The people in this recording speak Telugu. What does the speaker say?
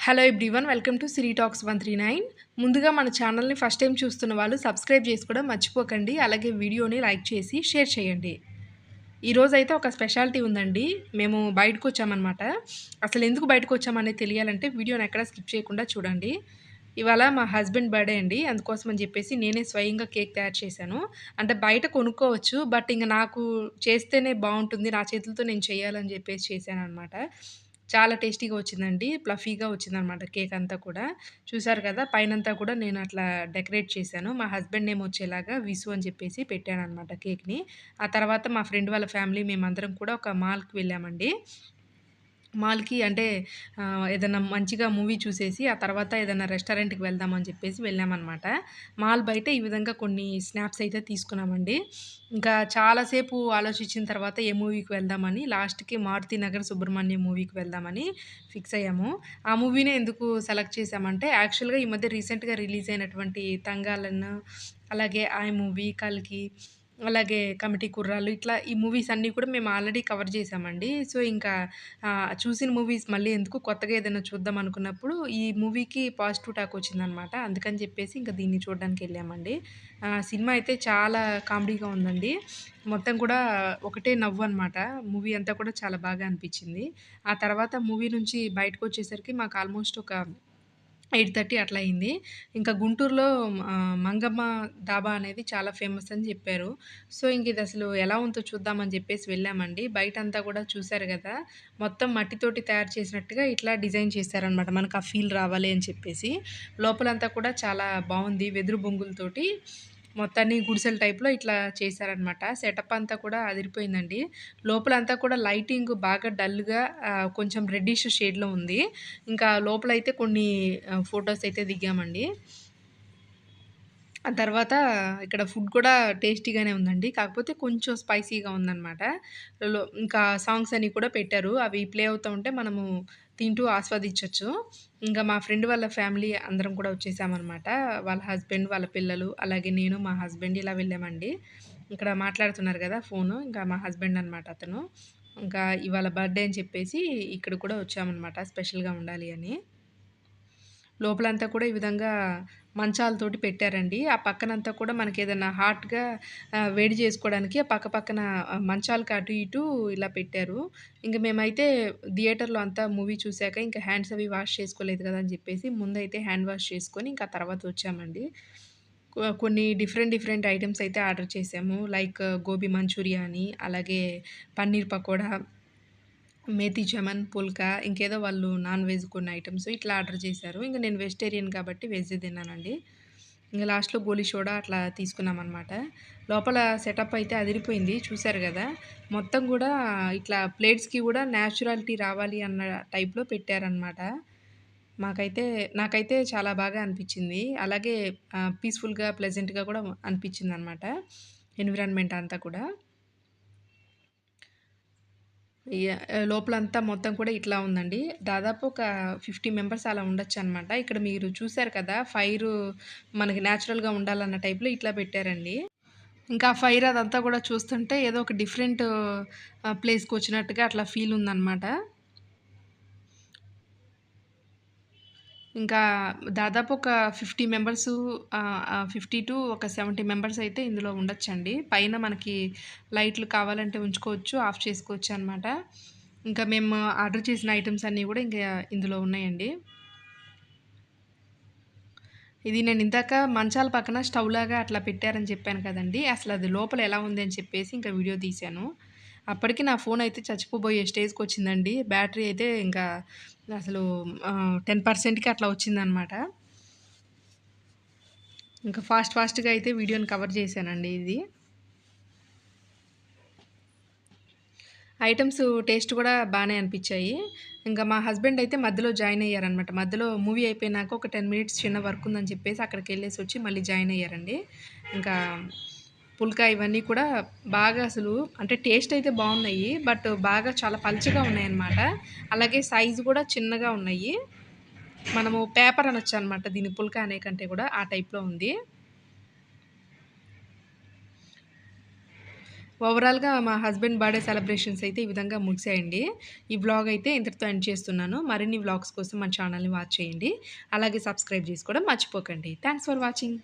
Hello everyone. Welcome to Siri talks 139. ముందుగా మన ఛానల్‌ని ఫస్ట్ టైమ్ చూస్తున్న వాళ్ళు సబ్స్క్రైబ్ చేసుకోవడం మర్చిపోకండి. అలాగే వీడియోని లైక్ చేసి షేర్ చేయండి. ఈరోజైతే ఒక స్పెషాలిటీ ఉందండి. మేము బయటకొచ్చామనమాట. అసలెందుకు బయటకొచ్చామనేది తెలియాలంటే వీడియోని ఎక్కడ స్కిప్ చేయకుండా చూడండి. ఇవాళ మా హస్బెండ్ బర్త్‌డే అండి. అందుకోసం అని చెప్పేసి నేనే స్వయంగా కేక్ తయారు చేశాను. అంటే బయట కొనుక్కోవచ్చు. బట్ ఇంక నాకు చేస్తేనే బావుంటుంది. నా చేతులతో నేను చేయాలని చెప్పేసి చేశాననమాట. చాలా టేస్టీగా వచ్చిందండి. ఫ్లఫీగా వచ్చిందనమాట కేక్ అంతా కూడా. చూసారు కదా! పైనంతా కూడా నేను అట్లా డెకరేట్ చేశాను. మా హస్బెండ్ నేమ్ వచ్చేలాగా విసు అని చెప్పేసి పెట్టాననమాట కేక్‌ని. ఆ తర్వాత మా ఫ్రెండ్ వాళ్ళ ఫ్యామిలీ మేమందరం కూడా ఒక మాల్‌కి వెళ్ళామండి. మాల్‌కి అంటే ఏదన్నా మంచిగా మూవీ చూసేసి, ఆ తర్వాత ఏదన్నా రెస్టారెంట్‌కి వెళ్దామని చెప్పేసి వెళ్ళామనమాట. మాల్ బయట ఈ విధంగా కొన్ని స్నాప్స్ అయితే తీసుకున్నామండి. ఇంకా చాలా సేపు ఆలోచించిన తర్వాత ఏ మూవీకి వెళ్దామని లాస్ట్‌కి 'మారుతినగర్ సుబ్రహ్మణ్యం' మూవీకి వెళ్దామని ఫిక్స్ అయ్యాము. ఆ మూవీనే ఎందుకు సెలెక్ట్ చేశామంటే, యాక్చువల్‌గా ఈ మధ్య రీసెంట్‌గా రిలీజ్ అయినటువంటి 'తంగాలన్' అలాగే 'ఆయ్' మూవీ, 'కల్కి' అలాగే 'కమిటీ కుర్రాళ్ళు' ఇట్లా ఈ మూవీస్ అన్నీ కూడా మేము ఆల్రెడీ కవర్ చేశామండి. సో, ఇంకా చూసిన మూవీస్ మళ్ళీ ఎందుకు కొత్తగా ఏదైనా చూద్దాం అనుకున్నప్పుడు ఈ మూవీకి పాజిటివ్ టాక్ వచ్చిందనమాట. అందుకని చెప్పేసి ఇంక దీన్ని చూడ్డానికెళ్ళామండి. సినిమా అయితే చాలా కామెడీగా ఉందండి. మొత్తం కూడా ఒకటే నవ్వనమాట. మూవీ అంతా కూడా చాలా బాగా అనిపిచ్చింది. ఆ తర్వాత మూవీ నుంచి బయటకొచ్చేసరికి మాకు ఆల్మోస్ట్ ఒక 8:30 అట్లా అయింది. ఇంకా గుంటూరులో మంగమ్మ డాబా అనేది చాలా ఫేమస్ అని జెప్పారు. సో, ఇంకిదసలు ఎలా ఉందో చూద్దామని జెప్పేసి వెళ్ళామండి. బయటంతా గూడా చూసారు గదా! మొత్తం మట్టితోటి తయారు చేసినట్టుగా ఇట్లా డిజైన్ చేశారనమాట. మనకు ఆ ఫీల్ రావాలి అని చెప్పేసి. లోపలంతా కూడా చాలా బావుంది. వెదురు బొంగులతోటి మొత్తాన్ని గుడిసెల టైప్‌లో ఇట్లా చేశారనమాట. సెటప్ అంతా కూడా అదిరిపోయిందండి. లోపలంతా కూడా లైటింగ్ బాగా డల్‌గా కొంచెం రెడ్డిష్ షేడ్‌లో ఉంది. ఇంకా లోపలైతే కొన్ని ఫోటోస్ అయితే దిగామండి. ఆ తర్వాత ఇక్కడ ఫుడ్ కూడా టేస్టీగానే ఉందండి. కాకపోతే కొంచెం స్పైసీగా ఉందనమాట. ఇంకా సాంగ్స్ అన్ని కూడా పెట్టారు. అవి ప్లే అవుతా ఉంటే మనము తింటూ ఆస్వాదించొచ్చు. ఇంకా మా ఫ్రెండ్ వాళ్ళ ఫ్యామిలీ అందరం కూడా వచ్చేసామనమాట. వాళ్ళ హస్బెండ్, వాళ్ళ పిల్లలు, అలాగే నేను, మా హస్బెండ్ ఇలా వెళ్ళామండి. ఇక్కడ మాట్లాడుతున్నారు గదా! ఫోను. ఇంకా మా హస్బెండ్ అనమాట అతను. ఇంకా ఇవాళ బర్త్‌డే అని చెప్పేసి ఇక్కడికి కూడా వచ్చామనమాట స్పెషల్‌గా ఉండాలి అని. లోపలంతా కూడా ఈ విధంగా మంచాలతోటి పెట్టారండి. ఆ పక్కనంతా కూడా మనకేదన్నా హాట్‌గా వేడి జేసుకోవడానికి ఆ పక్క పక్కన మంచాలకి అటు ఇటు ఇలా పెట్టారు. ఇంక మేమైతే థియేటర్‌లో అంతా మూవీ చూసాక ఇంక హ్యాండ్స్ అవి వాష్ చేసుకోలేదు కదా! అని జెప్పేసి ముందైతే హ్యాండ్ వాష్ చేసుకొని ఇంకా తర్వాత వచ్చామండి. కొన్ని డిఫరెంట్ డిఫరెంట్ ఐటెమ్స్ అయితే ఆర్డర్ చేసాము. లైక్ గోబీ మంచూరియా అని, అలాగే పన్నీర్ పకోడా, మేథి చమన్, పుల్కా ఇంకేదో వాళ్ళు నాన్ వెజ్ కొన్ని ఐటెమ్స్ ఇట్లా ఆర్డర్ చేశారు. ఇంక నేను వెజిటేరియన్ కాబట్టి వెజ్జే తిన్నానండి. ఇంక లాస్ట్‌లో గోలి సోడా అట్లా తీసుకున్నామనమాట. లోపల సెటప్ అయితే అదిరిపోయింది. చూసారు గదా! మొత్తం గూడా ఇట్లా ప్లేట్స్‌కి గూడా న్యాచురాలిటీ రావాలి అన్న టైప్‌లో పెట్టారనమాట. నాకైతే చాలా బాగా అనిపిచ్చింది. అలాగే పీస్‌ఫుల్‌గా, ప్లెజెంట్‌గా కూడా అనిపిచ్చిందనమాట. ఎన్విరాన్మెంట్ అంతా కూడా. లోపలంతా మొత్తం కూడా ఇట్లా ఉందండి. దాదాపు ఒక 50 మెంబర్స్ అలా ఉండొచ్చనమాట. ఇక్కడ మీరు చూసారు కదా! ఫైరు మనకి నేచురల్‌గా ఉండాలన్న టైప్‌లో ఇట్లా పెట్టారండి. ఇంకా ఆ ఫైర్ అదంతా కూడా చూస్తుంటే ఏదో ఒక డిఫరెంట్ ప్లేస్‌కొచ్చినట్టుగా అట్లా ఫీల్ ఉందనమాట. ఇంకా దాదాపు ఒక 50 మెంబర్సు 50 టు ఒక 70 మెంబర్స్ అయితే ఇందులో ఉండొచ్చండి. పైన మనకి లైట్లు కావాలంటే ఉంచుకోవచ్చు, ఆఫ్ చేసుకోవచ్చనమాట. ఇంకా మేము ఆర్డర్ చేసిన ఐటెమ్స్ అన్నీ గూడా ఇంకా ఇందులో ఉన్నాయండి. ఇది నేను ఇందాక మంచాల పక్కన స్టవ్‌లాగా అట్లా పెట్టారని చెప్పాను కదండీ! అసలది లోపల ఎలా ఉంది అని చెప్పేసి ఇంకా వీడియో తీశాను. అప్పటికి నా ఫోన్ అయితే చచ్చిపోబోయే స్టేజ్‌కొచ్చిందండి. బ్యాటరీ అయితే ఇంకా అసలు 10%కి అట్లా వచ్చిందనమాట. ఇంకా ఫాస్ట్‌గా అయితే వీడియోని కవర్ చేశానండి ఇది. ఐటెమ్స్ టేస్ట్ కూడా బానే అనిపిచ్చాయి. ఇంకా మా హస్బెండ్ అయితే మధ్యలో జాయిన్ అయ్యారనమాట. మధ్యలో మూవీ అయిపోయినాక ఒక 10 మినిట్స్ చిన్న వర్క్ ఉందని చెప్పేసి అక్కడికెళ్ళేసొచ్చి మళ్ళీ జాయిన్ అయ్యారండి. ఇంకా పుల్కా ఇవన్నీ కూడా బాగా అసలు అంటే టేస్ట్ అయితే బావున్నాయి. బట్ బాగా చాలా పల్చగా ఉన్నాయన్నమాట. అలాగే సైజు కూడా చిన్నగా ఉన్నాయి. మనము పేపర్ అనొచ్చనమాట దీన్ని పుల్కా అనే కంటే కూడా ఆ టైప్‌లో ఉంది. ఓవరాల్‌గా మా హస్బెండ్ బర్త్‌డే సెలబ్రేషన్స్ అయితే ఈ విధంగా ముగిసాయండి. ఈ వ్లాగ్ అయితే ఇంతటితో ఎండ్ చేస్తున్నాను. మరిన్ని వ్లాగ్స్ కోసం మన ఛానల్‌ని వాచ్ చేయండి. అలాగే సబ్స్క్రైబ్ చేసుకోవడం మర్చిపోకండి. Thanks for watching.